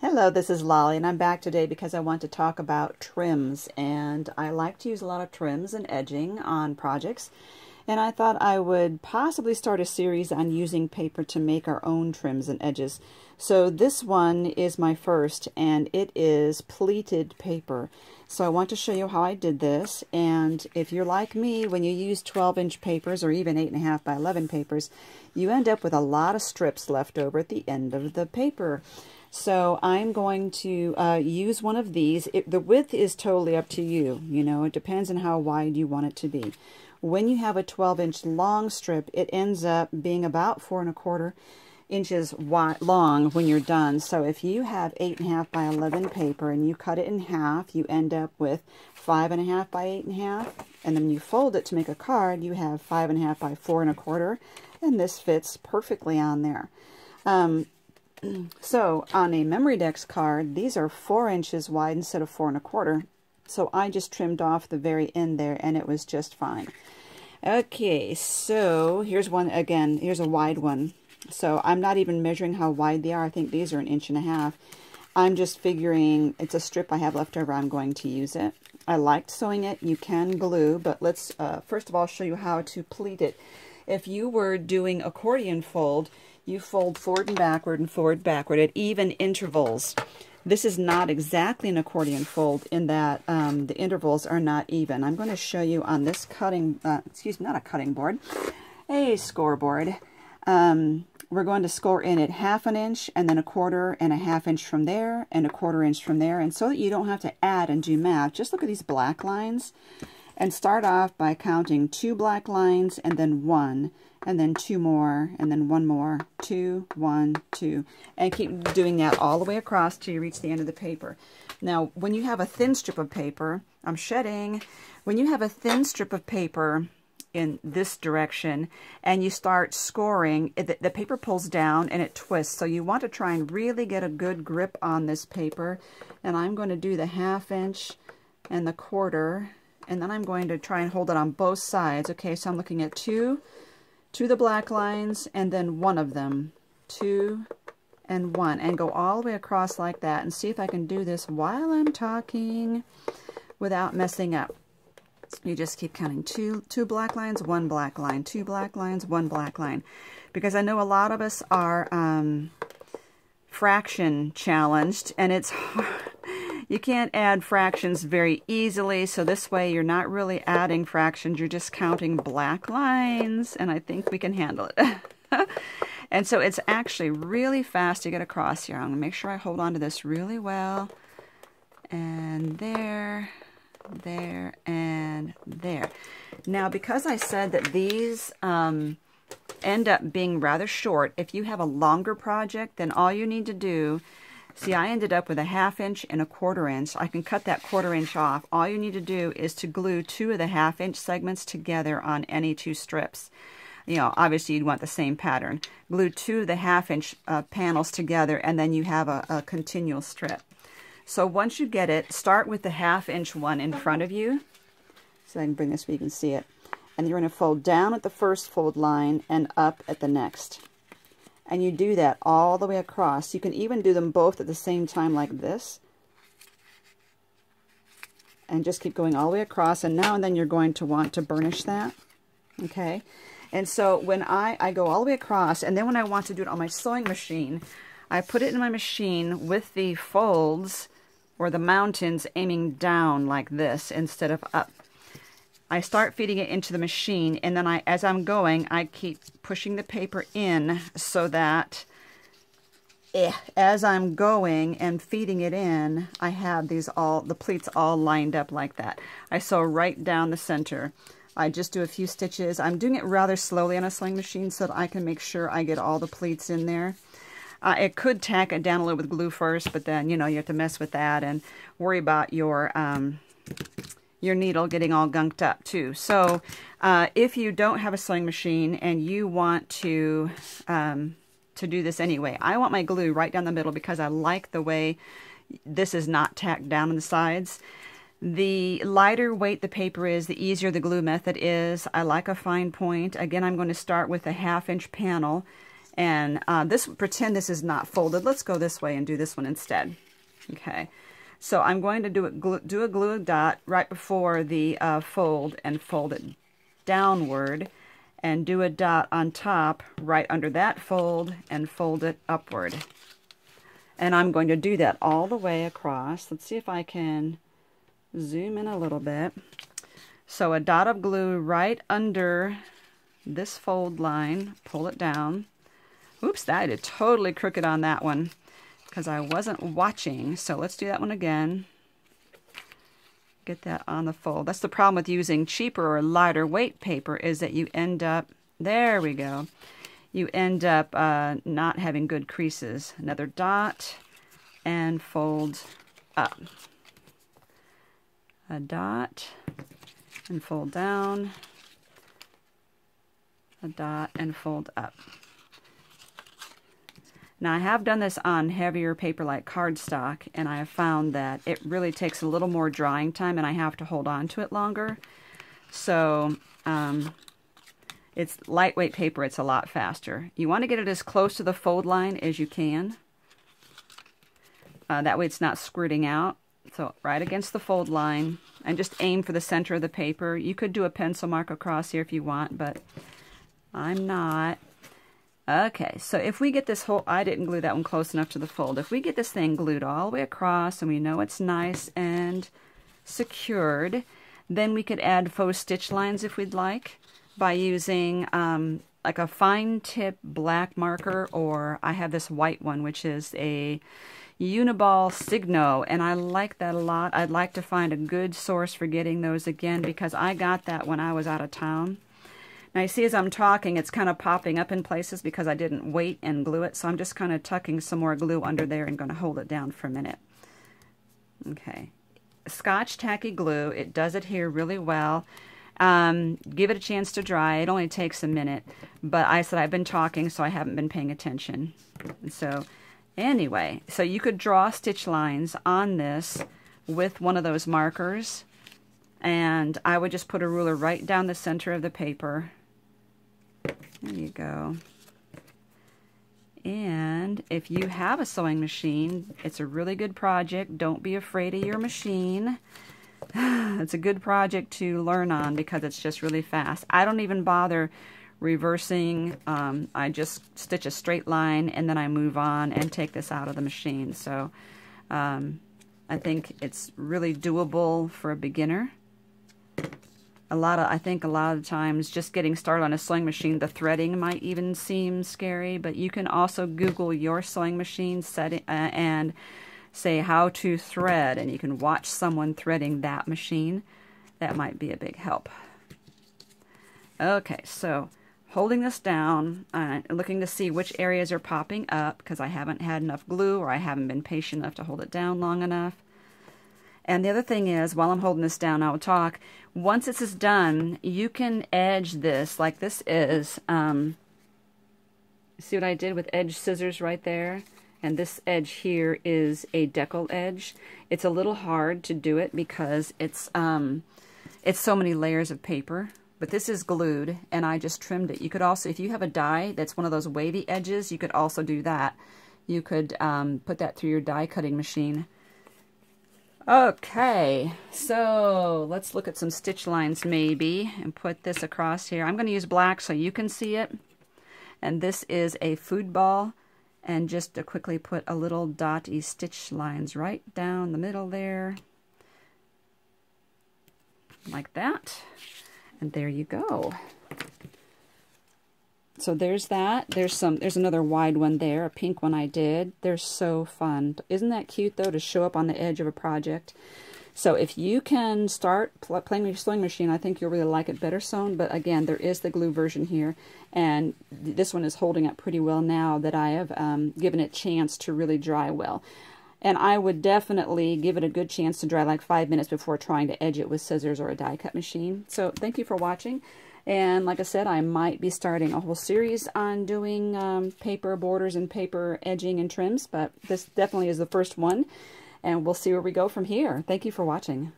Hello, this is Lolly, and I'm back today because I want to talk about trims. And I like to use a lot of trims and edging on projects. And I thought I would possibly start a series on using paper to make our own trims and edges. So this one is my first, and it is pleated paper. So I want to show you how I did this. And if you're like me, when you use 12-inch papers or even 8.5 by 11 papers, you end up with a lot of strips left over at the end of the paper. So I'm going to use one of these. The width is totally up to you. You know, it depends on how wide you want it to be. When you have a 12-inch long strip, it ends up being about 4¼ inches long when you're done. So if you have 8.5 by 11 paper and you cut it in half, you end up with 5.5 by 8.5. And then when you fold it to make a card, you have 5.5 by 4¼ and this fits perfectly on there. So on a Memory Decks card, these are 4 inches wide instead of 4¼ So I just trimmed off the very end there and it was just fine. Okay, so here's one again. Here's a wide one. So I'm not even measuring how wide they are. I think these are 1.5 inches. I'm just figuring it's a strip I have left over. I'm going to use it. I liked sewing it. You can glue, but let's first of all show you how to pleat it. If you were doing accordion fold, you fold forward and forward backward at even intervals. This is not exactly an accordion fold in that the intervals are not even. I'm going to show you on this cutting, not a cutting board, a scoreboard. We're going to score in at 1/2 inch and then 1/4 and 1/2 inch from there and 1/4 inch from there. And so that you don't have to add and do math, just look at these black lines and start off by counting 2 black lines and then 1. And then 2 more, and then 1 more, 2, 1, 2, and keep doing that all the way across till you reach the end of the paper. Now, when you have a thin strip of paper, I'm shedding, when you have a thin strip of paper in this direction, and you start scoring, the paper pulls down and it twists, so you want to try and really get a good grip on this paper, and I'm going to do the 1/2 inch and the 1/4, and then I'm going to try and hold it on both sides. Okay, so I'm looking at 2 the black lines, and then 1 of them, 2 and 1, and go all the way across like that, and see if I can do this while I'm talking without messing up. You just keep counting 2 black lines, 1 black line, 2 black lines, 1 black line, because I know a lot of us are fraction challenged, and it's hard. You can't add fractions very easily, so this way you're not really adding fractions, you're just counting black lines, and I think we can handle it. And so it's actually really fast to get across here. I'm going to make sure I hold on to this really well. And there, and there. Now, because I said that these end up being rather short, if you have a longer project, then all you need to do, see, I ended up with a 1/2 inch and a 1/4 inch. I can cut that 1/4 inch off. All you need to do is to glue 2 of the 1/2 inch segments together on any 2 strips. You know, obviously you'd want the same pattern. Glue 2 of the 1/2 inch panels together, and then you have a continual strip. So once you get it, start with the 1/2 inch one in front of you. So I can bring this so you can see it. And you're going to fold down at the first fold line and up at the next. And you do that all the way across. You can even do them both at the same time like this. And just keep going all the way across. And now and then you're going to want to burnish that. Okay? And so when I go all the way across, and then when I want to do it on my sewing machine, I put it in my machine with the folds or the mountains aiming down like this instead of up. I start feeding it into the machine, and then as I'm going, I keep pushing the paper in so that as I'm going and feeding it in, I have the pleats all lined up like that. I sew right down the center. I just do a few stitches. I'm doing it rather slowly on a sewing machine so that I can make sure I get all the pleats in there. It could tack it down a little with glue first, but then, you know, you have to mess with that and worry about your needle getting all gunked up too. So if you don't have a sewing machine and you want to do this anyway, I want my glue right down the middle because I like the way this is not tacked down on the sides. The lighter weight the paper is, the easier the glue method is. I like a fine point. Again, I'm going to start with a 1/2 inch panel And pretend this is not folded. Let's go this way and do this one instead. Okay. So I'm going to do a glue dot right before the fold and fold it downward, and do a dot on top right under that fold and fold it upward. And I'm going to do that all the way across. Let's see if I can zoom in a little bit. So a dot of glue right under this fold line, pull it down. Oops, I did totally crooked on that one because I wasn't watching. So let's do that one again. Get that on the fold. That's the problem with using cheaper or lighter weight paper, is that you end up, there we go, you end up not having good creases. Another dot and fold up. A dot and fold down. A dot and fold up. Now I have done this on heavier paper like cardstock, and I have found that it really takes a little more drying time and I have to hold on to it longer. So it's lightweight paper, it's a lot faster. You want to get it as close to the fold line as you can. That way it's not squirting out. So right against the fold line, and just aim for the center of the paper. You could do a pencil mark across here if you want, but I'm not. Okay, so if we get this whole, I didn't glue that one close enough to the fold. If we get this thing glued all the way across and we know it's nice and secured, then we could add faux stitch lines if we'd like by using like a fine tip black marker, or I have this white one which is a Uniball Signo, and I like that a lot. I'd like to find a good source for getting those again because I got that when I was out of town. Now you see as I'm talking, it's kind of popping up in places because I didn't wait and glue it, so I'm just kind of tucking some more glue under there and going to hold it down for a minute. Okay. Scotch tacky glue, it does adhere really well. Give it a chance to dry. It only takes a minute, but I said I've been talking, so I haven't been paying attention. And so anyway, so you could draw stitch lines on this with one of those markers, and I would just put a ruler right down the center of the paper. There you go. And if you have a sewing machine, it's a really good project. Don't be afraid of your machine. It's a good project to learn on because it's just really fast. I don't even bother reversing. I just stitch a straight line and then I move on and take this out of the machine. So I think it's really doable for a beginner. I think a lot of times just getting started on a sewing machine, the threading might even seem scary, but you can also Google your sewing machine setting and say how to thread, and you can watch someone threading that machine. That might be a big help. Okay, so holding this down, looking to see which areas are popping up because I haven't had enough glue or I haven't been patient enough to hold it down long enough. And the other thing is, while I'm holding this down, I'll talk. Once this is done, you can edge this like this is. See what I did with edge scissors right there? And this edge here is a decal edge. It's a little hard to do it because it's so many layers of paper. But this is glued, and I just trimmed it. You could also, if you have a die that's one of those wavy edges, you could also do that. You could put that through your die cutting machine. Okay, so let's look at some stitch lines maybe and put this across here. I'm going to use black so you can see it. And this is a food ball. And just to quickly put a little dotty stitch lines right down the middle there. Like that. And there you go. So there's that. There's another wide one there, a pink one I did. They're so fun. Isn't that cute though, to show up on the edge of a project? So if you can start playing with your sewing machine, I think you'll really like it better sewn. But again, there is the glue version here, and this one is holding up pretty well now that I have given it a chance to really dry well. And I would definitely give it a good chance to dry like 5 minutes before trying to edge it with scissors or a die cut machine. So thank you for watching. And like I said, I might be starting a whole series on doing paper borders and paper edging and trims, but this definitely is the first one. And we'll see where we go from here. Thank you for watching.